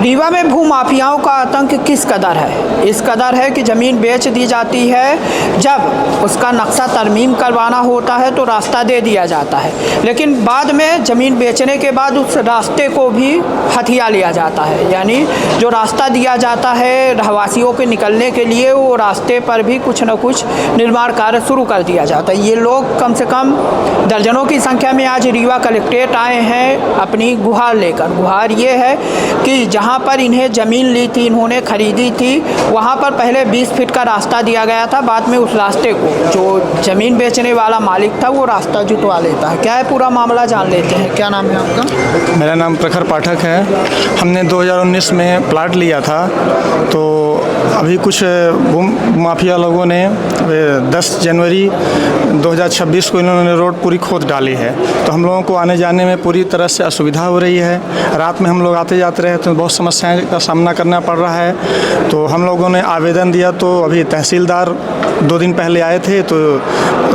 रीवा में भूमाफियाओं का आतंक किस कदर है? इस कदर है कि ज़मीन बेच दी जाती है, जब उसका नक्शा तरमीम करवाना होता है तो रास्ता दे दिया जाता है, लेकिन बाद में ज़मीन बेचने के बाद उस रास्ते को भी हथिया लिया जाता है। यानी जो रास्ता दिया जाता है रहवासियों के निकलने के लिए, वो रास्ते पर भी कुछ न कुछ निर्माण कार्य शुरू कर दिया जाता है। ये लोग कम से कम दर्जनों की संख्या में आज रीवा कलेक्ट्रेट आए हैं अपनी गुहार लेकर। गुहार ये है कि जहाँ पर इन्हें ज़मीन ली थी, इन्होंने खरीदी थी, वहाँ पर पहले 20 फीट का रास्ता दिया गया था। बाद में उस रास्ते को जो ज़मीन बेचने वाला मालिक था वो रास्ता जुटवा लेता है। क्या है पूरा मामला, जान लेते हैं। क्या नाम है आपका? मेरा नाम प्रखर पाठक है। हमने 2019 में प्लाट लिया था, तो अभी कुछ माफिया लोगों ने 10 जनवरी 2026 को इन्होंने रोड पूरी खोद डाली है। तो हम लोगों को आने जाने में पूरी तरह से असुविधा हो रही है। रात में हम लोग आते जाते रहे तो बहुत समस्याएं का सामना करना पड़ रहा है। तो हम लोगों ने आवेदन दिया, तो अभी तहसीलदार 2 दिन पहले आए थे तो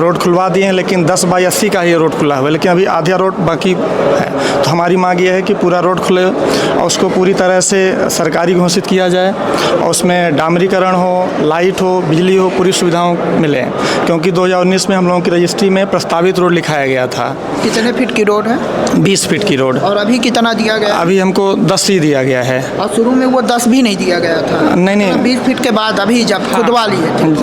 रोड खुलवा दिए हैं, लेकिन 10 बाई 80 का ही रोड खुला हुआ है, लेकिन अभी आधा रोड बाकी है। तो हमारी मांग ये है कि पूरा रोड खुले और उसको पूरी तरह से सरकारी घोषित किया जाए और उसमें डामरीकरण हो, लाइट हो, बिजली हो, पूरी सुविधाओं मिले। क्योंकि 2019 में हम लोगों की रजिस्ट्री में प्रस्तावित रोड लिखाया गया था। कितने फीट की रोड है? 20 फीट की रोड। और अभी कितना दिया गया? अभी हमको 10 ही दिया गया है। और शुरू में वो 10 भी नहीं दिया गया था? नहीं 20 फीट के बाद अभी जब खुदवा लिए थे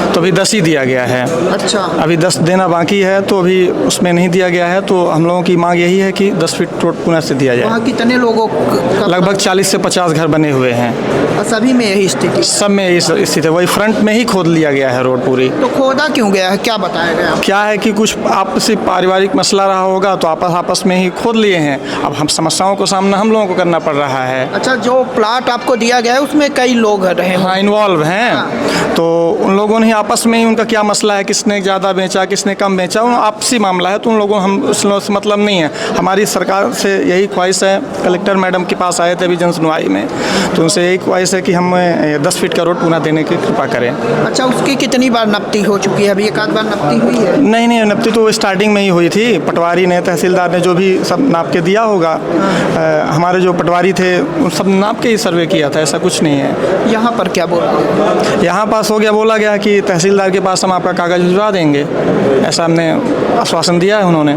तो अभी 10 ही दिया गया है। अच्छा, अभी 10 देना बाकी है, तो अभी उसमें नहीं दिया गया है। तो हम लोगों की मांग यही है कि 10 फीट रोड पुनः से दिया जाए। वहाँ कितने लोगों का? लगभग 40 से 50 घर बने हुए हैं। और सभी में यही स्थिति? सब में यही स्थिति है। वही फ्रंट में ही खोद लिया गया है रोड पूरी। तो खोदा क्यों गया है, क्या बताया गया? क्या है कि कुछ आपसी पारिवारिक मसला रहा होगा, तो आपस में ही खोद लिए हैं। अब हम समस्याओं को सामना हम लोगों को करना पड़ रहा है। अच्छा, जो प्लाट आपको दिया गया है उसमें कई लोग रहे? हाँ, इन्वॉल्व हैं। तो उन लोगों ने आपस में ही उनका क्या मसला है, किसने ज़्यादा बेचा, किसने कम बेचा, वो आपसी मामला है। तो उन लोगों हम उस लोगों से मतलब नहीं है। हमारी सरकार से यही ख्वाहिश है। कलेक्टर मैडम के पास आए थे अभी जन सुनवाई में, तो उनसे यही ख्वाहिश है कि हम 10 फीट का रोड पुनः देने की कृपा करें। अच्छा, उसकी कितनी बार नपती हो चुकी है? अभी एक आध बार नपती हुई है? नहीं, नपती तो स्टार्टिंग में ही हुई थी। पटवारी ने, तहसीलदार ने जो भी सब नाप के दिया होगा, हमारे जो पटवारी थे उन सब नाप के ही सर्वे किया था। ऐसा कुछ नहीं है। यहाँ पर क्या बोला? यहाँ पास हो गया, बोला गया कि तहसीलदार के पास हम आपका कागज़ भिजवा देंगे, ऐसा हमने आश्वासन दिया है उन्होंने।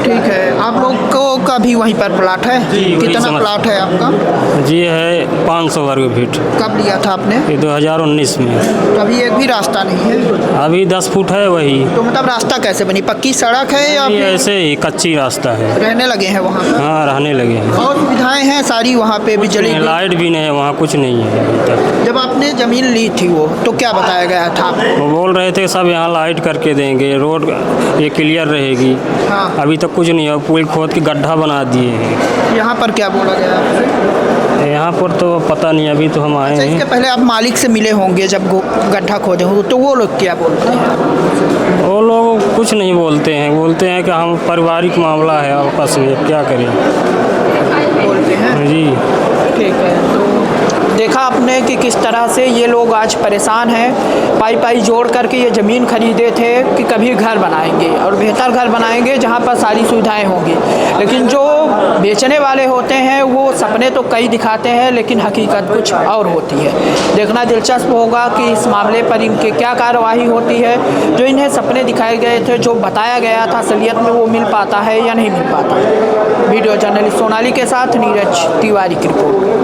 ठीक है। आप लोग का भी वहीं पर प्लाट है? कितना प्लाट है आपका? जी है 500 वर्ग फीट। कब लिया था आपने? ये 2019 में। तो अभी एक भी रास्ता नहीं है? अभी 10 फुट है वही। तो मतलब रास्ता कैसे बनी? पक्की सड़क है या ये ऐसे ही कच्ची रास्ता है। रहने लगे हैं वहाँ पर? हाँ, रहने लगे हैं। और सुविधाएं हैं सारी वहाँ पे? बिजली, लाइट भी नहीं है वहाँ, कुछ नहीं है अभी तक। जब आपने ज़मीन ली थी वो तो क्या बताया गया था आपको? वो बोल रहे थे सब यहाँ लाइट करके देंगे, रोड ये क्लियर रहेगी। हाँ। अभी तक कुछ नहीं है, पूरी खोद के गड्ढा बना दिए हैं। यहाँ पर क्या बोला गया आपसे? यहाँ पर तो पता नहीं, अभी तो हम आए अच्छा, हैं। इसके पहले आप मालिक से मिले होंगे जब गड्ढा खोदे हो, तो वो लोग क्या बोलते हैं? वो लोग कुछ नहीं बोलते हैं, बोलते हैं कि हम पारिवारिक मामला है आपस में, क्या करें। बोलते हैं जी ठीक है। तो देखा आपने कि किस तरह से ये लोग आज परेशान हैं। पाई जोड़ करके ये ज़मीन खरीदे थे कि कभी घर बनाएंगे और बेहतर घर बनाएंगे जहाँ पर सारी सुविधाएं होंगी, लेकिन जो बेचने वाले होते हैं वो सपने तो कई दिखाते हैं, लेकिन हकीकत कुछ और होती है। देखना दिलचस्प होगा कि इस मामले पर इनकी क्या कार्रवाई होती है। जो इन्हें सपने दिखाए गए थे, जो बताया गया था असलियत में, वो मिल पाता है या नहीं मिल पाता। वीडियो जर्नलिस्ट सोनाली के साथ नीरज तिवारी की रिपोर्ट।